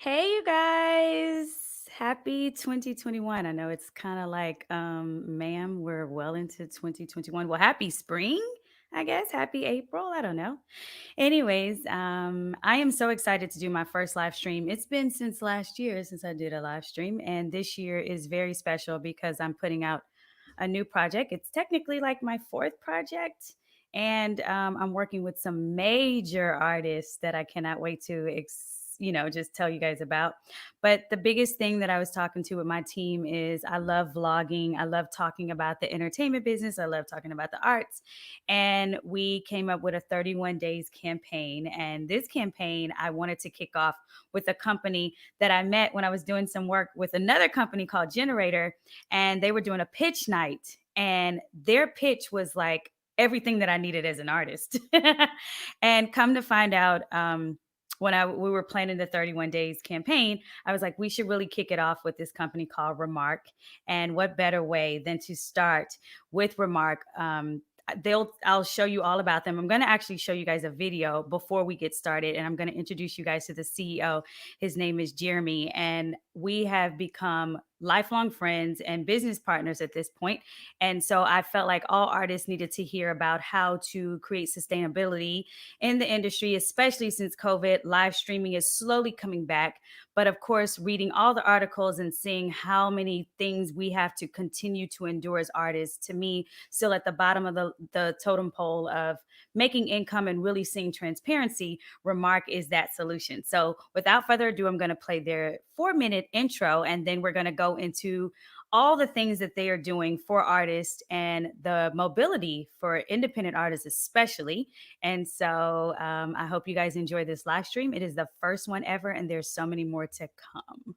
Hey, you guys. Happy 2021. I know it's kind of like, ma'am, we're well into 2021. Well, happy spring, I guess. Happy April. I don't know. Anyways, I am so excited to do my first live stream. It's been since last year since I did a live stream. And this year is very special because I'm putting out a new project. It's technically like my fourth project. And I'm working with some major artists that I cannot wait to just tell you guys about. But the biggest thing that I was talking to with my team is I love vlogging. I love talking about the entertainment business. I love talking about the arts. And we came up with a 31 days campaign. And this campaign, I wanted to kick off with a company that I met when I was doing some work with another company called Generator. And they were doing a pitch night. And their pitch was like everything that I needed as an artist. And come to find out, when we were planning the 31 days campaign, I was like, we should really kick it off with this company called Remark. And what better way than to start with Remark? I'll show you all about them. I'm going to actually show you guys a video before we get started, and I'm going to introduce you guys to the CEO. His name is Jeremy, and we have become lifelong friends and business partners at this point. And so I felt like all artists needed to hear about how to create sustainability in the industry, especially since COVID. Live streaming is slowly coming back. But of course, reading all the articles and seeing how many things we have to continue to endure as artists, to me, still at the bottom of the totem pole of making income and really seeing transparency, Remark is that solution. So without further ado, I'm going to play their 4-minute intro, and then we're going to go into all the things that they are doing for artists and the mobility for independent artists, especially. And so I hope you guys enjoy this live stream. It is the first one ever, and there's so many more to come.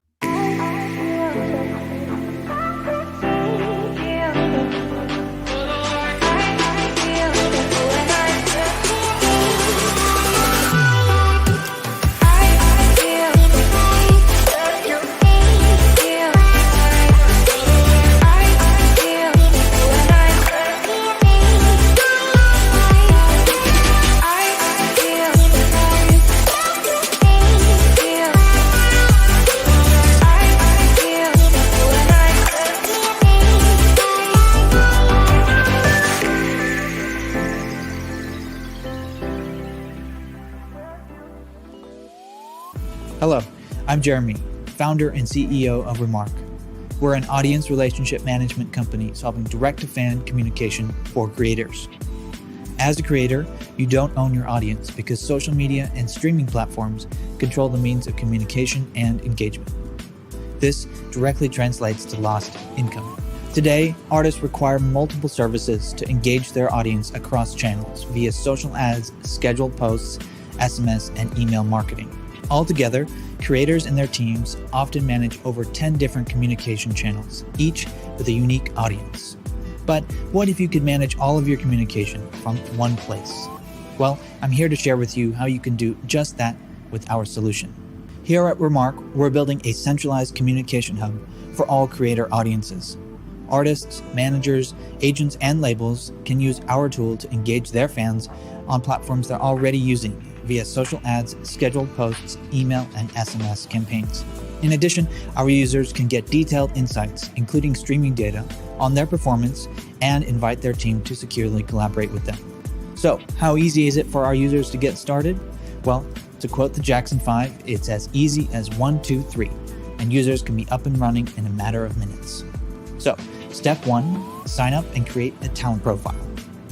Hello, I'm Jeremy, founder and CEO of Remark. We're an audience relationship management company solving direct-to-fan communication for creators. As a creator, you don't own your audience because social media and streaming platforms control the means of communication and engagement. This directly translates to lost income. Today, artists require multiple services to engage their audience across channels via social ads, scheduled posts, SMS, and email marketing. Altogether, creators and their teams often manage over 10 different communication channels, each with a unique audience. But what if you could manage all of your communication from one place? Well, I'm here to share with you how you can do just that with our solution. Here at Remark, we're building a centralized communication hub for all creator audiences. Artists, managers, agents, and labels can use our tool to engage their fans on platforms they're already using via social ads, scheduled posts, email, and SMS campaigns. In addition, our users can get detailed insights, including streaming data, on their performance and invite their team to securely collaborate with them. So, how easy is it for our users to get started? Well, to quote the Jackson 5, it's as easy as 1, 2, 3, and users can be up and running in a matter of minutes. So, step 1, sign up and create a talent profile.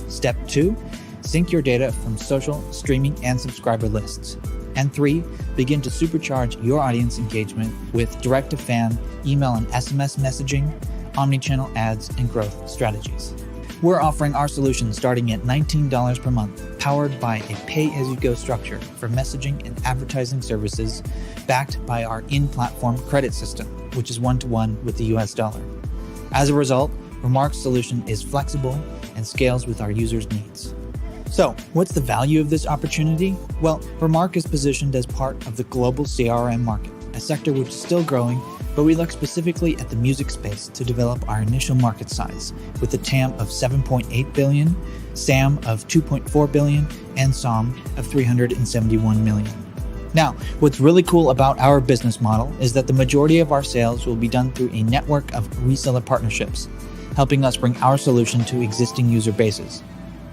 Step 2, sync your data from social, streaming, and subscriber lists. And 3, begin to supercharge your audience engagement with direct-to-fan, email and SMS messaging, omnichannel ads, and growth strategies. We're offering our solution starting at $19 per month, powered by a pay-as-you-go structure for messaging and advertising services, backed by our in-platform credit system, which is one-to-one with the US dollar. As a result, Remark's solution is flexible and scales with our users' needs. So, what's the value of this opportunity? Well, Remark is positioned as part of the global CRM market, a sector which is still growing, but we look specifically at the music space to develop our initial market size, with a TAM of 7.8 billion, SAM of 2.4 billion, and SOM of 371 million. Now, what's really cool about our business model is that the majority of our sales will be done through a network of reseller partnerships, helping us bring our solution to existing user bases.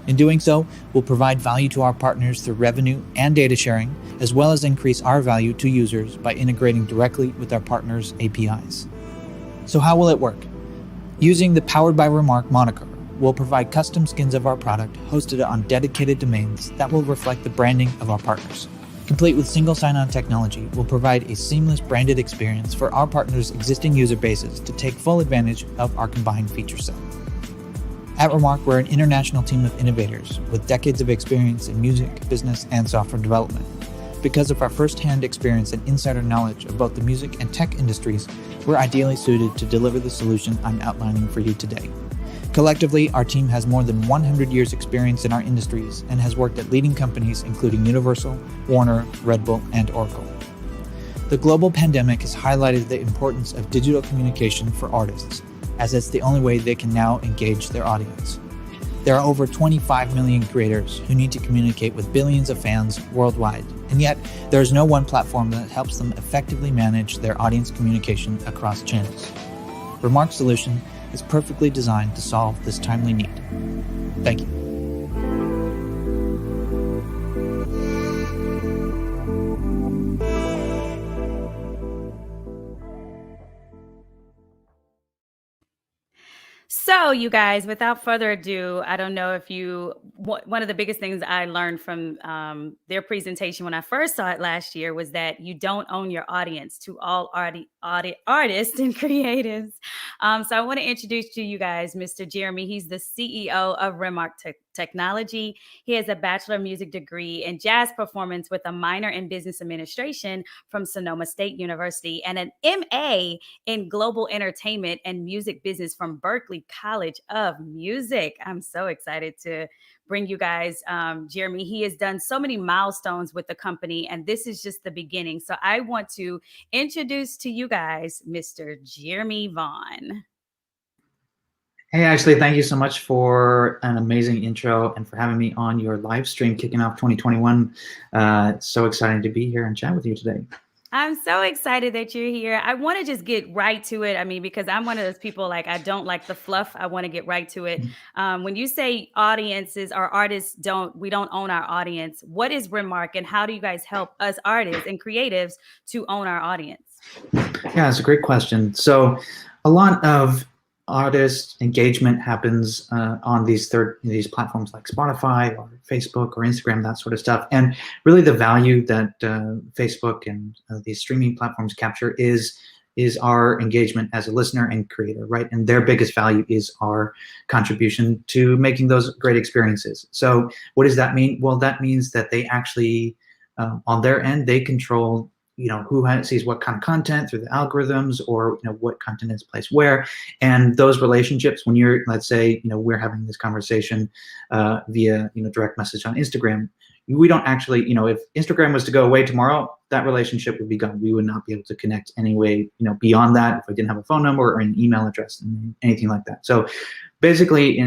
In doing so, we'll provide value to our partners through revenue and data sharing, as well as increase our value to users by integrating directly with our partners' APIs. So how will it work? Using the Powered by Remark moniker, we'll provide custom skins of our product hosted on dedicated domains that will reflect the branding of our partners. Complete with single sign-on technology, we'll provide a seamless branded experience for our partners' existing user bases to take full advantage of our combined feature set. At Remark, we're an international team of innovators with decades of experience in music, business, and software development. Because of our first-hand experience and insider knowledge of both the music and tech industries, we're ideally suited to deliver the solution I'm outlining for you today. Collectively, our team has more than 100 years experience in our industries and has worked at leading companies including Universal, Warner, Red Bull, and Oracle. The global pandemic has highlighted the importance of digital communication for artists, as it's the only way they can now engage their audience. There are over 25 million creators who need to communicate with billions of fans worldwide, and yet there is no one platform that helps them effectively manage their audience communication across channels. Remark's solution is perfectly designed to solve this timely need. Thank you. So, you guys, without further ado, I don't know if one of the biggest things I learned from their presentation when I first saw it last year was that you don't own your audience to all artists and creatives. So, I want to introduce to you guys Mr. Jeremy. He's the CEO of Remark Technology. He has a Bachelor of Music degree in jazz performance with a minor in business administration from Sonoma State University and an MA in global entertainment and music business from Berklee College of Music. I'm so excited to bring you guys Jeremy. He has done so many milestones with the company, and this is just the beginning. So I want to introduce to you guys Mr. Jeremy Vaughn. Hey, Ashley, thank you so much for an amazing intro and for having me on your live stream kicking off 2021. It's so exciting to be here and chat with you today. I'm so excited that you're here. I want to just get right to it. I mean, because I'm one of those people, like, I don't like the fluff. I want to get right to it. When you say audiences or artists we don't own our audience, what is Remark and how do you guys help us artists and creatives to own our audience? Yeah, it's a great question. So a lot of artist engagement happens on these platforms like Spotify or Facebook or Instagram, that sort of stuff. And really the value that Facebook and these streaming platforms capture is our engagement as a listener and creator, right? And their biggest value is our contribution to making those great experiences. So what does that mean? Well, that means that they actually, on their end, they control who sees what kind of content through the algorithms, or what content is placed where. And those relationships, when you're, let's say, we're having this conversation via direct message on Instagram, we don't actually, if Instagram was to go away tomorrow, that relationship would be gone. We would not be able to connect anyway, beyond that, if I didn't have a phone number or an email address and anything like that. So basically,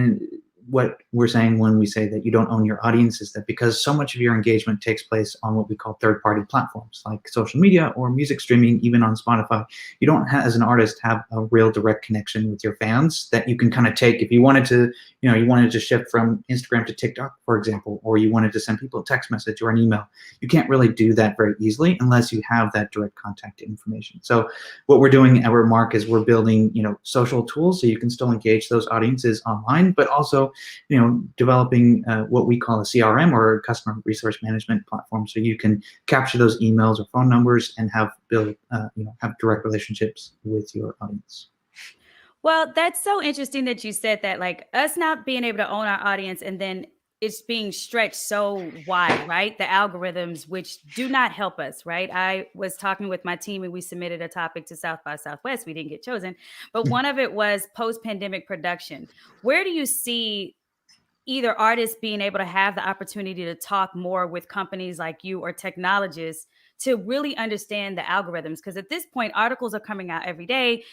what we're saying when we say that you don't own your audience is that because so much of your engagement takes place on what we call third-party platforms like social media or music streaming, even on Spotify, you don't as an artist have a real direct connection with your fans that you can kind of take. If you wanted to, you wanted to shift from Instagram to TikTok, for example, or you wanted to send people a text message or an email, you can't really do that very easily unless you have that direct contact information. So what we're doing at Remark is we're building, social tools so you can still engage those audiences online, but also developing what we call a CRM or customer resource management platform, so you can capture those emails or phone numbers and have direct relationships with your audience. Well, that's so interesting that you said that, like, us not being able to own our audience and then it's being stretched so wide, right? The algorithms, which do not help us, right? I was talking with my team and we submitted a topic to South by Southwest. We didn't get chosen, but one of it was post-pandemic production. Where do you see either artists being able to have the opportunity to talk more with companies like you or technologists to really understand the algorithms. Because at this point, articles are coming out every day.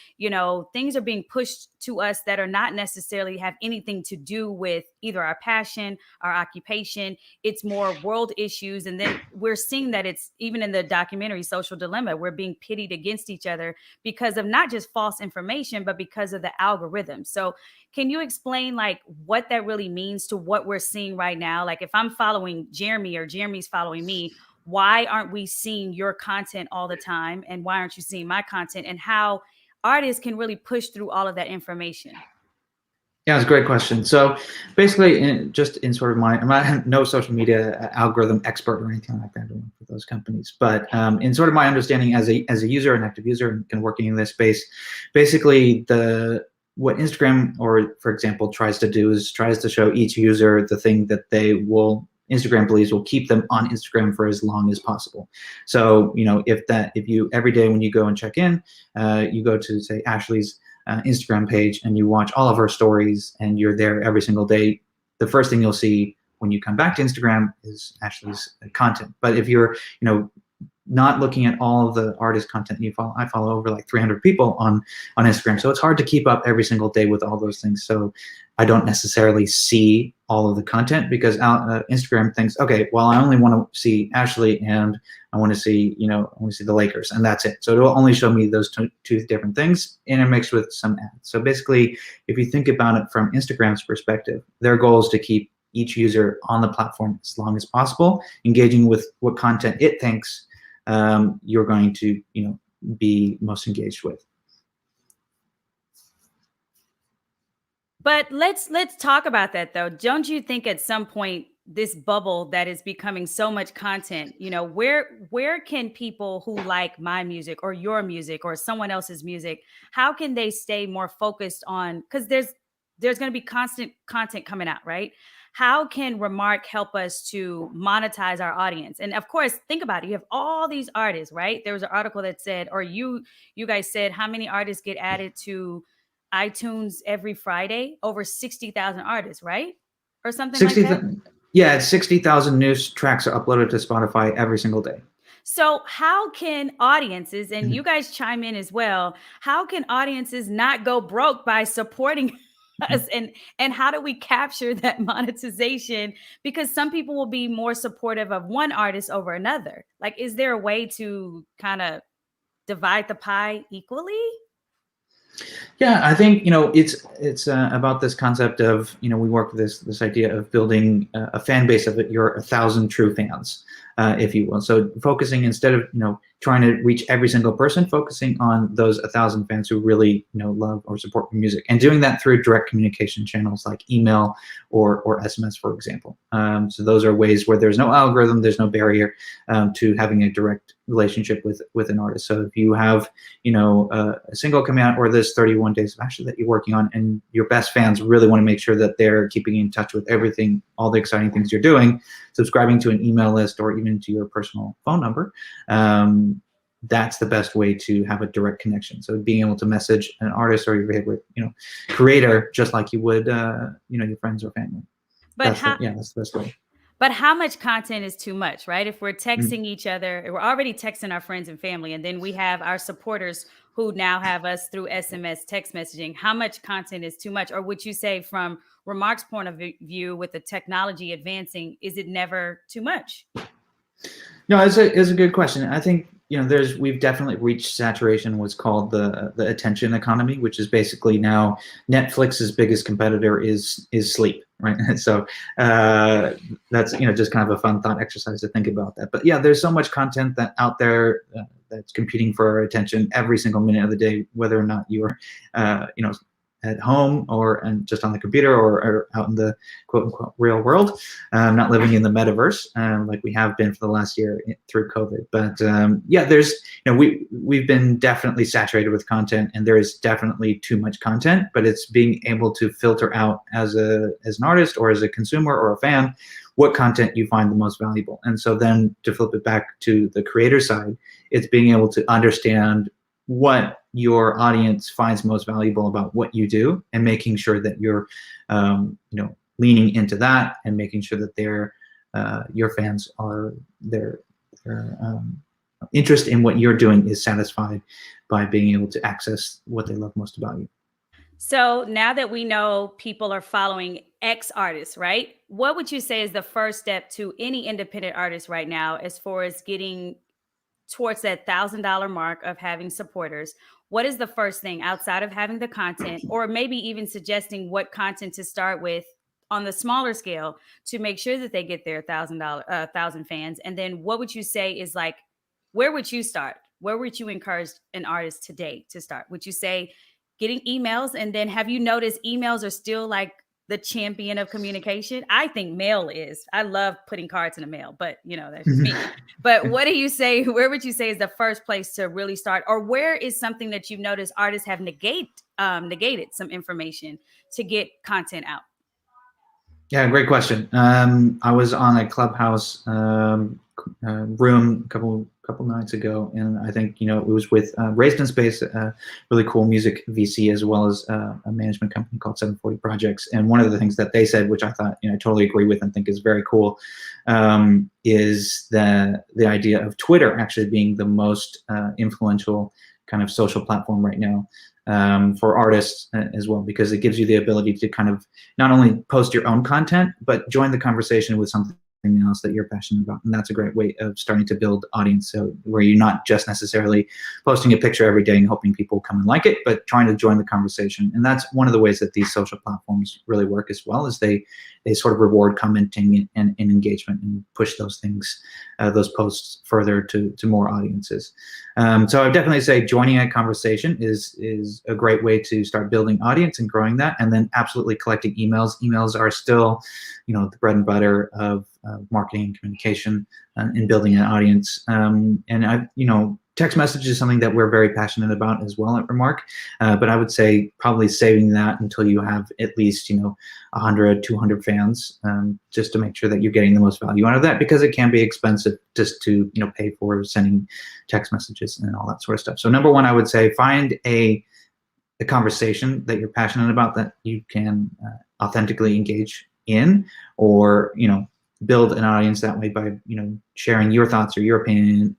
Things are being pushed to us that are not necessarily have anything to do with either our passion, our occupation. It's more world issues. And then we're seeing that it's even in the documentary Social Dilemma, we're being pitted against each other because of not just false information, but because of the algorithm. So can you explain like what that really means to what we're seeing right now? Like if I'm following Jeremy or Jeremy's following me, why aren't we seeing your content all the time? And why aren't you seeing my content? And how artists can really push through all of that information? Yeah, it's a great question. So basically, just in sort of I'm not no social media algorithm expert or anything like that for those companies, but in sort of my understanding as a user, an active user, and working in this space, basically what Instagram, or for example, tries to do is tries to show each user the thing that Instagram believes will keep them on Instagram for as long as possible. So if you every day when you go and check in, you go to say Ashley's Instagram page and you watch all of her stories and you're there every single day, the first thing you'll see when you come back to Instagram is Ashley's content. But if you're not looking at all of the artist content you follow, I follow over like 300 people on Instagram, so it's hard to keep up every single day with all those things. So I don't necessarily see all of the content because Instagram thinks, okay, well, I only want to see Ashley and I want to see the Lakers, and that's it. So it will only show me those two different things intermixed with some ads. So basically, if you think about it from Instagram's perspective, their goal is to keep each user on the platform as long as possible, engaging with what content it thinks you're going to be most engaged with. But let's talk about that though. Don't you think at some point this bubble that is becoming so much content, where can people who like my music or your music or someone else's music, how can they stay more focused on, because there's going to be constant content coming out, right? How can Remark help us to monetize our audience? And of course, think about it. You have all these artists, right? There was an article that said, or you guys said, how many artists get added to iTunes every Friday? Over 60,000 artists, right? Or something like that? Yeah, it's 60,000 new tracks are uploaded to Spotify every single day. So how can audiences, and you guys chime in as well, how can audiences not go broke by supporting us, and how do we capture that monetization? Because some people will be more supportive of one artist over another. Like, is there a way to kind of divide the pie equally? Yeah, I think it's about this concept of we work with this idea of building a fan base of your 1,000 true fans, if you will. So focusing, instead of trying to reach every single person, focusing on those 1,000 fans who really love or support your music, and doing that through direct communication channels like email or SMS, for example. So those are ways where there's no algorithm, there's no barrier to having a direct relationship with an artist. So if you have a single coming out, or this 31 days of Ashley that you're working on, and your best fans really want to make sure that they're keeping in touch with everything, all the exciting things you're doing, subscribing to an email list or even to your personal phone number, that's the best way to have a direct connection. So being able to message an artist or your favorite creator just like you would your friends or family. But that's the best way. But how much content is too much, right? If we're texting each other, we're already texting our friends and family, and then we have our supporters who now have us through SMS text messaging. How much content is too much? Or would you say, from Remark's point of view, with the technology advancing, is it never too much? No, it's a good question. I think we've definitely reached saturation, what's called the attention economy, which is basically now Netflix's biggest competitor is sleep, right? So that's just kind of a fun thought exercise to think about that. But yeah, there's so much content out there that's competing for our attention every single minute of the day, whether or not you're at home and just on the computer or out in the quote unquote real world, not living in the metaverse like we have been for the last year through COVID. But yeah, there's we've been definitely saturated with content, and there is definitely too much content. But it's being able to filter out as an artist or as a consumer or a fan what content you find the most valuable. And so then to flip it back to the creator side, it's being able to understand what your audience finds most valuable about what you do, and making sure that you're leaning into that, and making sure that your fans are interest in what you're doing is satisfied by being able to access what they love most about you. So now that we know people are following X artists, right? What would you say is the first step to any independent artist right now as far as getting towards that $1,000 mark of having supporters? What is the first thing outside of having the content, or maybe even suggesting what content to start with on the smaller scale to make sure that they get their $1,000 fans? And then what would you say is like, where would you start? Where would you encourage an artist today to start? Would you say getting emails? And then have you noticed emails are still like the champion of communication? I think mail is. I love putting cards in the mail, but that's just me. But what do you say? Where would you say is the first place to really start? Or where is something that you've noticed artists have negated some information to get content out? Yeah, great question. I was on a Clubhouse room a couple nights ago, and I think it was with Raised in Space, really cool music VC, as well as a management company called 740 Projects. And one of the things that they said, which I thought I totally agree with and think is very cool, is the idea of Twitter actually being the most influential kind of social platform right now. For artists as well, because it gives you the ability to kind of not only post your own content, but join the conversation with something else that you're passionate about. And that's a great way of starting to build audience. So where you're not just necessarily posting a picture every day and hoping people come and like it, but trying to join the conversation. And that's one of the ways that these social platforms really work as well, is they sort of reward commenting and engagement and push those things, those posts further to more audiences. So I would definitely say joining a conversation is a great way to start building audience and growing that. And then absolutely collecting emails. Emails are still, the bread and butter of marketing and communication and building an audience. Text message is something that we're very passionate about as well at Remark. But I would say probably saving that until you have at least, 100, 200 fans, just to make sure that you're getting the most value out of that, because it can be expensive just to, pay for sending text messages and all that sort of stuff. So number one, I would say find a conversation that you're passionate about, that you can authentically engage in, or, build an audience that way by sharing your thoughts or your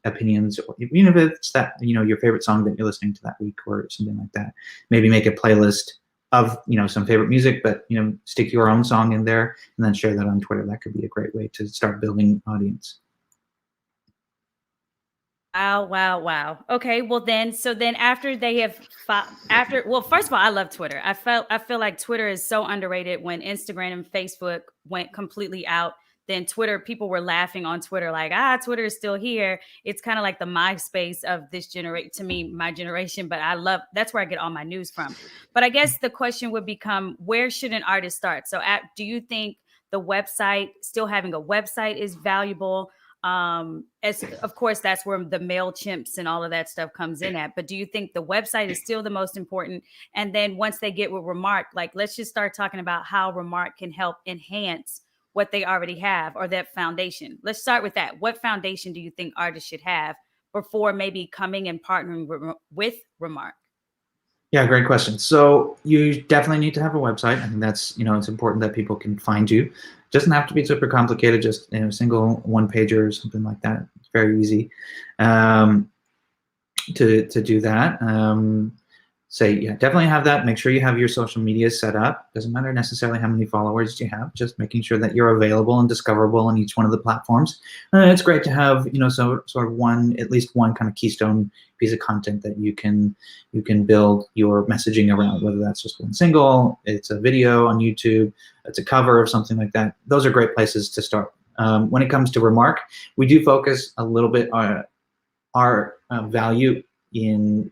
opinions, or even if it's that your favorite song that you're listening to that week or something like that. Maybe make a playlist of some favorite music, but stick your own song in there and then share that on Twitter. That could be a great way to start building audience. Wow. Okay, well then after they have first of all, I love Twitter. I feel like Twitter is so underrated. When Instagram and Facebook went completely out, then Twitter, people were laughing on Twitter like, Twitter is still here. It's kind of like the MySpace of this generation, to me, my generation, but that's where I get all my news from. But I guess the question would become, where should an artist start? So do you think the website, still having a website, is valuable? As of course, that's where the MailChimps and all of that stuff comes in at. But do you think the website is still the most important? And then once they get with Remark, like, let's just start talking about how Remark can help enhance what they already have, or that foundation. Let's start with that. What foundation do you think artists should have before maybe coming and partnering with Remark? Yeah, great question. So you definitely need to have a website. I think that's, it's important that people can find you. It doesn't have to be super complicated, just a single one pager or something like that. It's very easy to do that. Definitely have that. Make sure you have your social media set up. Doesn't matter necessarily how many followers you have, just making sure that you're available and discoverable on each one of the platforms. It's great to have, sort of at least one kind of keystone piece of content that you can build your messaging around, whether that's just one single, it's a video on YouTube, it's a cover of something like that. Those are great places to start. When it comes to Remark, we do focus a little bit on our value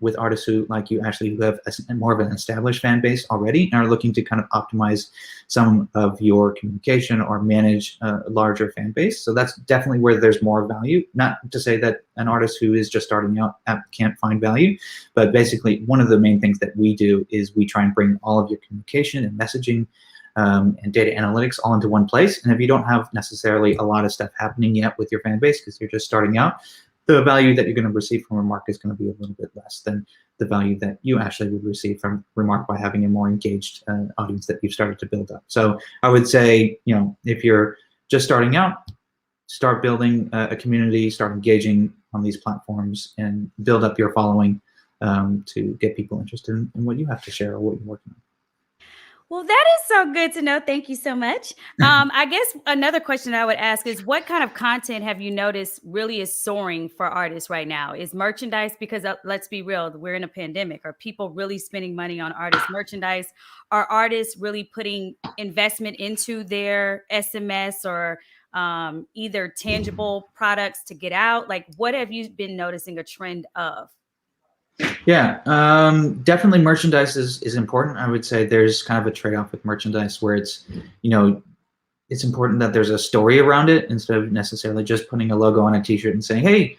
with artists who, like you, Ashley, who have more of an established fan base already and are looking to kind of optimize some of your communication or manage a larger fan base. So that's definitely where there's more value. Not to say that an artist who is just starting out can't find value, but basically one of the main things that we do is we try and bring all of your communication and messaging and data analytics all into one place. And if you don't have necessarily a lot of stuff happening yet with your fan base because you're just starting out, the value that you're going to receive from Remark is going to be a little bit less than the value that you actually would receive from Remark by having a more engaged audience that you've started to build up. So I would say, if you're just starting out, start building a community, start engaging on these platforms, and build up your following to get people interested in what you have to share or what you're working on. Well, that is so good to know. Thank you so much. I guess another question I would ask is, what kind of content have you noticed really is soaring for artists right now? Is merchandise, because let's be real, we're in a pandemic. Are people really spending money on artist merchandise? Are artists really putting investment into their SMS or either tangible products to get out? Like, what have you been noticing a trend of? Yeah, definitely merchandise is important. I would say there's kind of a trade-off with merchandise where it's, it's important that there's a story around it instead of necessarily just putting a logo on a t-shirt and saying, hey,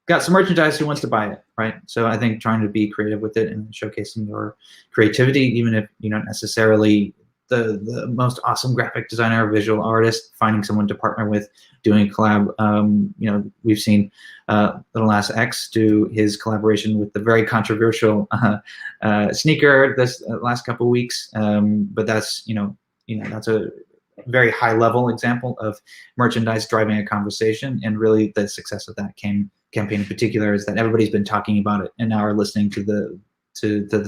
got some merchandise, who wants to buy it, right? So I think trying to be creative with it and showcasing your creativity, even if you're not necessarily the most awesome graphic designer or visual artist, finding someone to partner with, doing a collab. We've seen Little Ass X do his collaboration with the very controversial sneaker this last couple of weeks. But that's that's a very high level example of merchandise driving a conversation, and really the success of that campaign in particular is that everybody's been talking about it and now are listening to the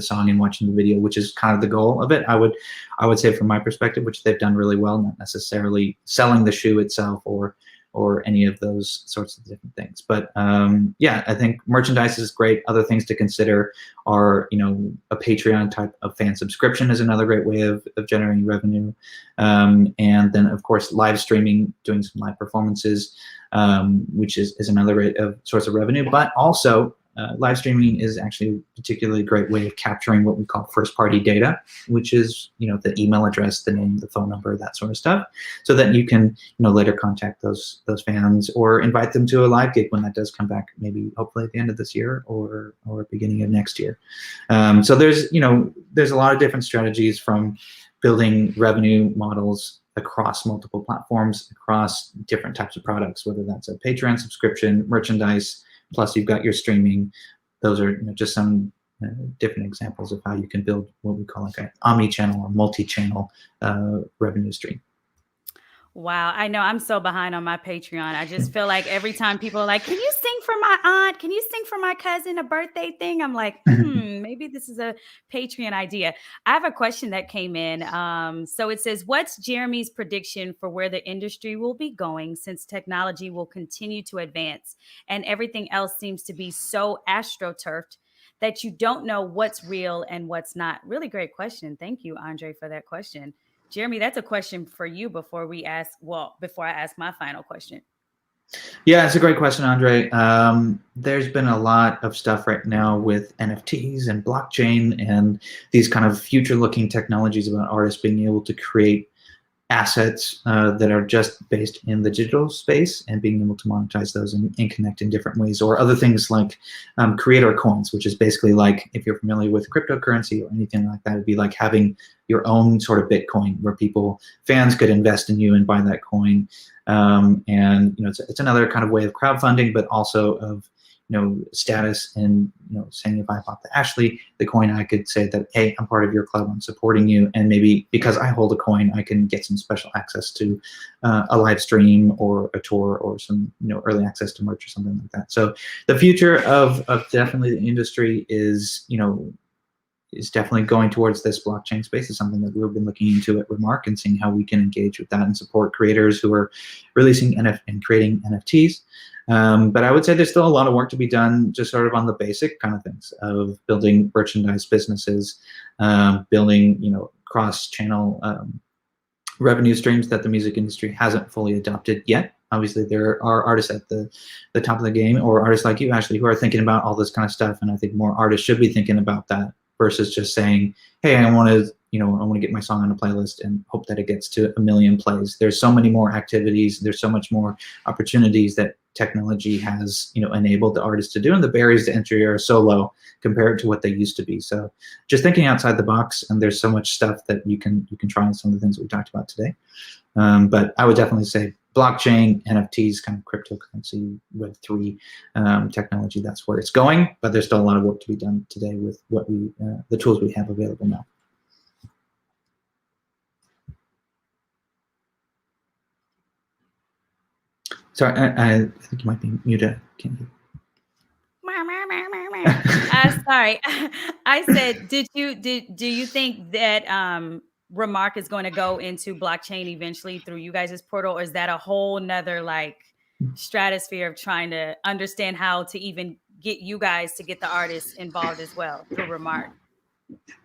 song and watching the video, which is kind of the goal of it. I would say from my perspective, which they've done really well, not necessarily selling the shoe itself or any of those sorts of different things. But yeah, I think merchandise is great. Other things to consider are, a Patreon type of fan subscription is another great way of generating revenue. And then of course, live streaming, doing some live performances, which is another rate of source of revenue. But also live streaming is actually a particularly great way of capturing what we call first-party data, which is the email address, the name, the phone number, that sort of stuff, so that you can later contact those fans or invite them to a live gig when that does come back, maybe hopefully at the end of this year or beginning of next year. So there's a lot of different strategies, from building revenue models across multiple platforms, across different types of products, whether that's a Patreon subscription, merchandise, plus you've got your streaming. Those are just some different examples of how you can build what we call like an omnichannel or multi-channel revenue stream. Wow, I know I'm so behind on my Patreon. I just feel like every time people are like, can you sing for my aunt? Can you sing for my cousin, a birthday thing? I'm like, maybe this is a Patreon idea. I have a question that came in. So it says, what's Jeremy's prediction for where the industry will be going since technology will continue to advance and everything else seems to be so astroturfed that you don't know what's real and what's not? Really great question. Thank you, Andre, for that question. Jeremy, that's a question for you before I ask my final question. Yeah, it's a great question, Andre. There's been a lot of stuff right now with NFTs and blockchain and these kind of future-looking technologies about artists being able to create assets that are just based in the digital space and being able to monetize those and connect in different ways, or other things like creator coins, which is basically like, if you're familiar with cryptocurrency or anything like that, it'd be like having your own sort of Bitcoin where fans could invest in you and buy that coin. And it's another kind of way of crowdfunding, but also of status, and saying, if I bought the coin, I could say that, hey, I'm part of your club, I'm supporting you, and maybe because I hold a coin, I can get some special access to a live stream or a tour or some early access to merch or something like that. So the future of definitely the industry is definitely going towards this blockchain space. Is something that we've been looking into at Remark and seeing how we can engage with that and support creators who are releasing and creating NFTs. But I would say there's still a lot of work to be done, just sort of on the basic kind of things of building merchandise businesses, building cross-channel revenue streams that the music industry hasn't fully adopted yet. Obviously, there are artists at the top of the game, or artists like you, Ashley, who are thinking about all this kind of stuff, and I think more artists should be thinking about that versus just saying, hey, I want to get my song on a playlist and hope that it gets to 1 million plays. There's so many more activities. There's so much more opportunities that technology has, enabled the artists to do, and the barriers to entry are so low compared to what they used to be. So just thinking outside the box, and there's so much stuff that you can try on some of the things that we talked about today. But I would definitely say blockchain, NFTs, kind of cryptocurrency, Web3 technology, that's where it's going. But there's still a lot of work to be done today with what the tools we have available now. Sorry, I think you might be muted. Can you? Sorry. I said, do you think that Remark is going to go into blockchain eventually through you guys' portal, or is that a whole nother like stratosphere of trying to understand how to even get you guys to get the artists involved as well through Remark?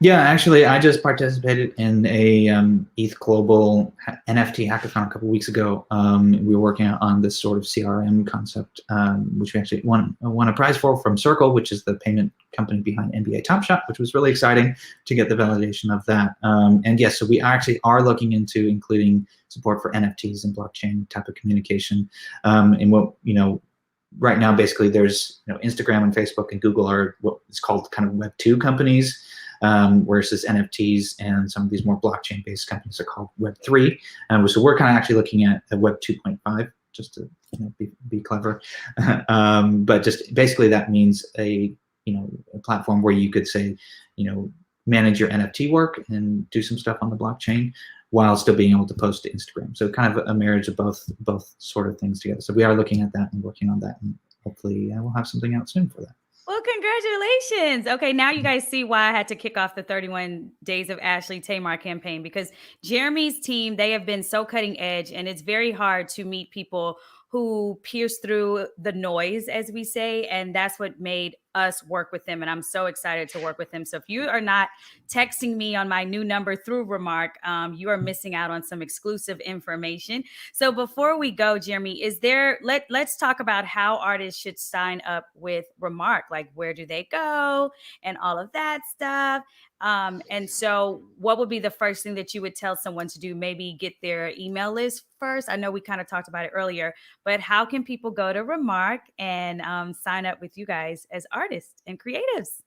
Yeah, actually, I just participated in a ETH Global NFT hackathon a couple weeks ago. We were working on this sort of CRM concept, which we actually won a prize for from Circle, which is the payment company behind NBA Top Shot, which was really exciting to get the validation of that. And yes, so we actually are looking into including support for NFTs and blockchain type of communication. And what right now, basically, there's Instagram and Facebook and Google are what is called kind of Web2 companies. Whereas NFTs and some of these more blockchain-based companies are called Web3. So we're kind of actually looking at Web 2.5, just to be clever. But just basically that means a platform where you could say, manage your NFT work and do some stuff on the blockchain while still being able to post to Instagram. So kind of a marriage of both sort of things together. So we are looking at that and working on that, and hopefully we'll have something out soon for that. Well, congratulations. Okay, now you guys see why I had to kick off the 31 Days of Ashley Tamar campaign, because Jeremy's team, they have been so cutting edge, and it's very hard to meet people who pierce through the noise, as we say, and that's what made us work with them, and I'm so excited to work with them. So if you are not texting me on my new number through Remark, you are missing out on some exclusive information. So before we go, Jeremy, let's talk about how artists should sign up with Remark, like where do they go and all of that stuff. And so what would be the first thing that you would tell someone to do? Maybe get their email list first. I know we kind of talked about it earlier, but how can people go to Remark and sign up with you guys as artists and creatives?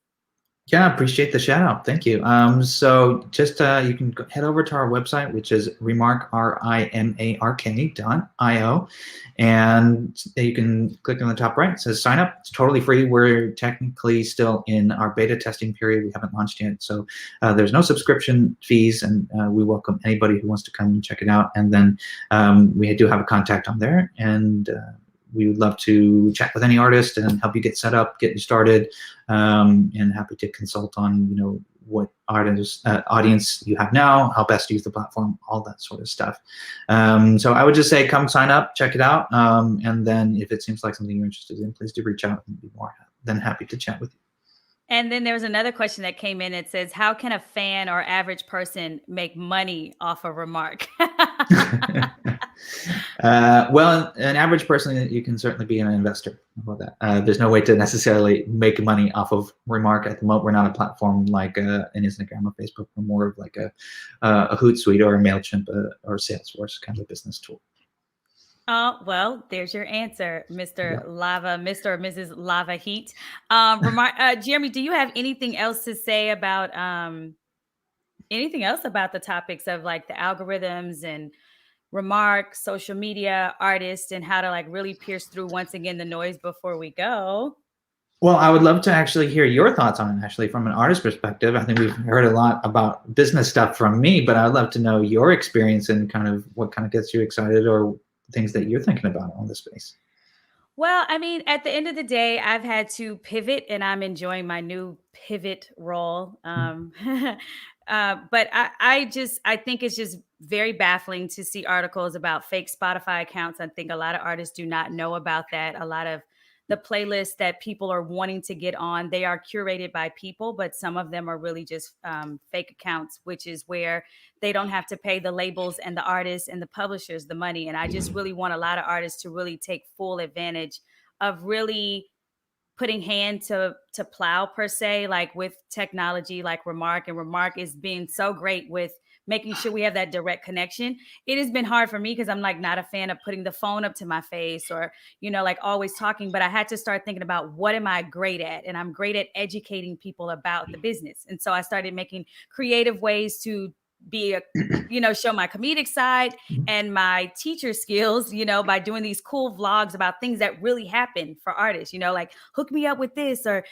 Yeah, appreciate the shout out. Thank you. So just you can head over to our website, which is remark.io, and you can click on the top right. It says sign up. It's totally free. We're technically still in our beta testing period. We haven't launched yet, so there's no subscription fees, and we welcome anybody who wants to come and check it out. And then we do have a contact on there, and we would love to chat with any artist and help you get set up, get you started, and happy to consult on what audience you have now, how best to use the platform, all that sort of stuff. So I would just say come sign up, check it out, and then if it seems like something you're interested in, please do reach out and be more than happy to chat with you. And then there was another question that came in. It says, how can a fan or average person make money off a Remark? Well, an average person, you can certainly be an investor. How about that? There's no way to necessarily make money off of Remark at the moment. We're not a platform like an Instagram or Facebook. We're more of like a Hootsuite or a MailChimp or Salesforce kind of a business tool. Oh, well, there's your answer, Mr. Lava, Mr. or Mrs. Lava Heat. Jeremy, do you have anything else to say about the topics of like the algorithms and Remark, social media, artists, and how to like really pierce through once again the noise before we go? Well, I would love to actually hear your thoughts on it, Ashley, from an artist perspective. I think we've heard a lot about business stuff from me, but I'd love to know your experience and kind of what kind of gets you excited or things that you're thinking about on this space. Well, I mean, at the end of the day, I've had to pivot and I'm enjoying my new pivot role. But I think it's just very baffling to see articles about fake Spotify accounts. I think a lot of artists do not know about that. A lot of the playlists that people are wanting to get on, they are curated by people, but some of them are really just fake accounts, which is where they don't have to pay the labels and the artists and the publishers the money. And I just really want a lot of artists to really take full advantage of really putting hand to plow per se, like with technology like Remark. And Remark is being so great with making sure we have that direct connection. It has been hard for me because I'm like not a fan of putting the phone up to my face or, like always talking, but I had to start thinking about what am I great at? And I'm great at educating people about the business. And so I started making creative ways to be show my comedic side and my teacher skills, by doing these cool vlogs about things that really happen for artists, like hook me up with this or,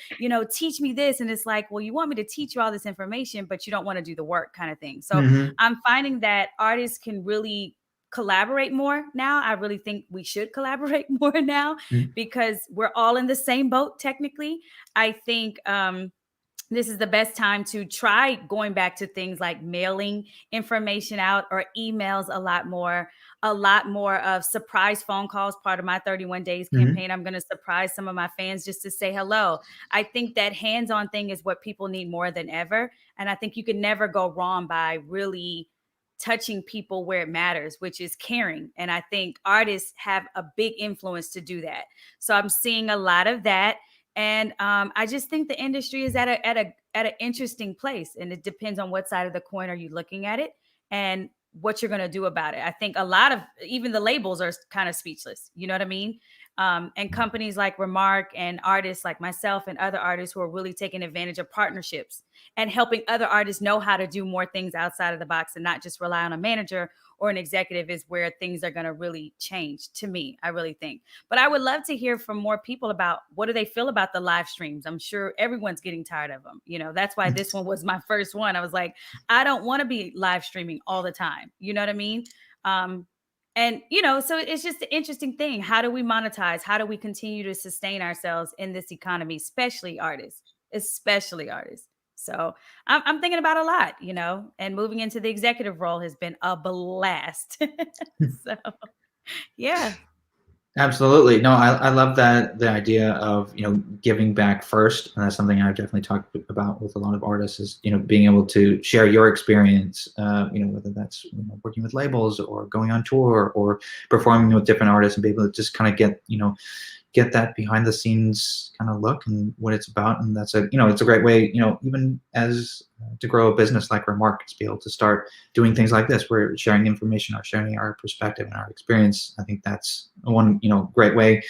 teach me this. And it's like, well, you want me to teach you all this information, but you don't want to do the work kind of thing. So I'm finding that artists can really collaborate more now. I really think we should collaborate more now Mm. because we're all in the same boat technically. I think this is the best time to try going back to things like mailing information out or emails a lot more of surprise phone calls. Part of my 31 days Mhm. campaign, I'm going to surprise some of my fans just to say hello. I think that hands-on thing is what people need more than ever. And I think you can never go wrong by really touching people where it matters, which is caring. And I think artists have a big influence to do that. So I'm seeing a lot of that. And I just think the industry is at an interesting place, and it depends on what side of the coin are you looking at it, and what you're going to do about it. I think a lot of even the labels are kind of speechless. You know what I mean? And companies like Remark and artists like myself and other artists who are really taking advantage of partnerships and helping other artists know how to do more things outside of the box and not just rely on a manager or an executive is where things are going to really change, to me, I really think. But I would love to hear from more people about what do they feel about the live streams. I'm sure everyone's getting tired of them. You know, that's why this one was my first one. I was like, I don't want to be live streaming all the time. You know what I mean? And you know, so it's just an interesting thing. How do we monetize? How do we continue to sustain ourselves in this economy, especially artists, especially artists? So I'm thinking about a lot, you know, and moving into the executive role has been a blast. So yeah. Absolutely. No, I love that the idea of, giving back first. And that's something I've definitely talked about with a lot of artists is, being able to share your experience, whether that's working with labels or going on tour or performing with different artists and be able to just kind of get that behind the scenes kind of look and what it's about. And that's it's a great way, even as to grow a business like Remark, to be able to start doing things like this. We're sharing information or sharing our perspective and our experience. I think that's one, great way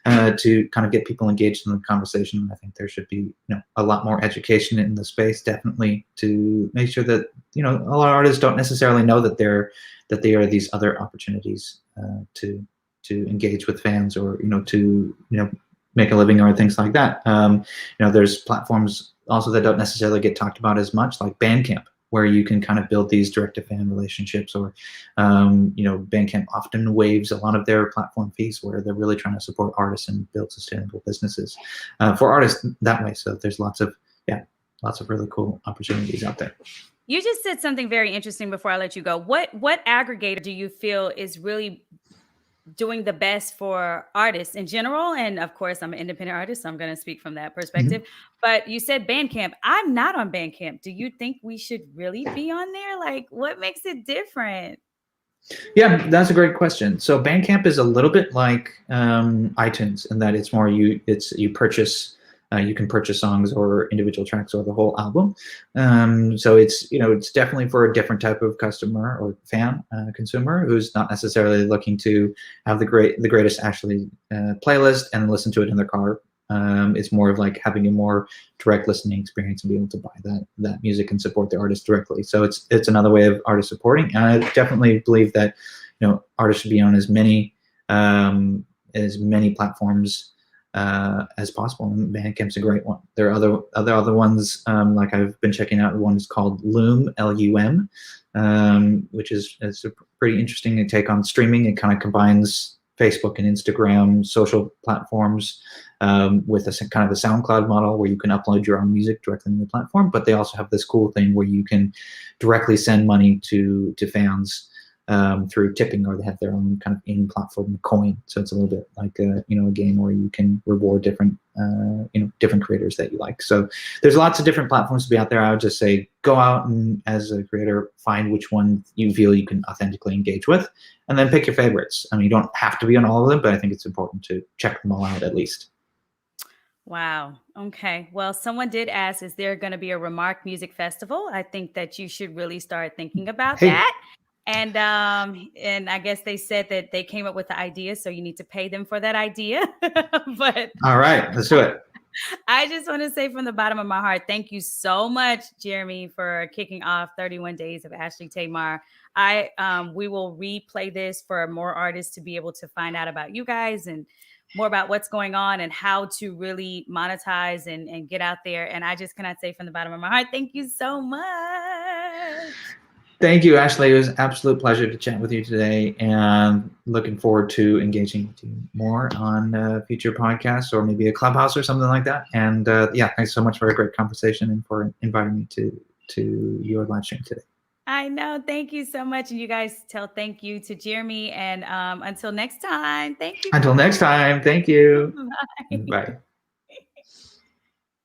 to kind of get people engaged in the conversation. I think there should be, a lot more education in the space, definitely, to make sure that, a lot of artists don't necessarily know that there are these other opportunities to engage with fans or to make a living or things like that. There's platforms also that don't necessarily get talked about as much, like Bandcamp, where you can kind of build these direct-to-fan relationships, or Bandcamp often waives a lot of their platform fees, where they're really trying to support artists and build sustainable businesses for artists that way. So there's lots of really cool opportunities out there. You just said something very interesting before I let you go. What aggregator do you feel is really doing the best for artists in general? And of course, I'm an independent artist, so I'm going to speak from that perspective. But you said Bandcamp. I'm not on Bandcamp. Do you think we should really be on there? Like, what makes it different? Yeah, that's a great question. So Bandcamp is a little bit like iTunes in that it's more you purchase. You can purchase songs or individual tracks or the whole album. So it's definitely for a different type of customer or fan, consumer, who's not necessarily looking to have the greatest Ashley playlist and listen to it in their car. It's more of like having a more direct listening experience and be able to buy that music and support the artist directly. So it's another way of artist supporting. And I definitely believe that artists should be on as many platforms as possible. And Bandcamp's a great one. There are other ones, like I've been checking out. One is called Loom, Lum, which is a pretty interesting take on streaming. It kind of combines Facebook and Instagram social platforms with a kind of a SoundCloud model where you can upload your own music directly in the platform. But they also have this cool thing where you can directly send money to fans through tipping, or they have their own kind of in-platform coin. So it's a little bit like a game where you can reward different creators that you like. So there's lots of different platforms to be out there. I would just say go out and, as a creator, find which one you feel you can authentically engage with, and then pick your favorites. I mean, you don't have to be on all of them, but I think it's important to check them all out at least. Wow. Okay. Well, someone did ask, is there going to be a Remark Music Festival? I think that you should really start thinking about that. And I guess they said that they came up with the idea, so you need to pay them for that idea. But all right, let's do it. I just want to say from the bottom of my heart, thank you so much, Jeremy, for kicking off 31 Days of Ashley Taymar. We will replay this for more artists to be able to find out about you guys and more about what's going on and how to really monetize and get out there. And I just cannot say from the bottom of my heart, thank you so much. Thank you, Ashley. It was an absolute pleasure to chat with you today, and looking forward to engaging with you more on future podcasts or maybe a clubhouse or something like that. And yeah, thanks so much for a great conversation and for inviting me to your live stream today. I know. Thank you so much. And you guys tell thank you to Jeremy. And until next time, thank you. Until next time, thank you. Bye. Bye.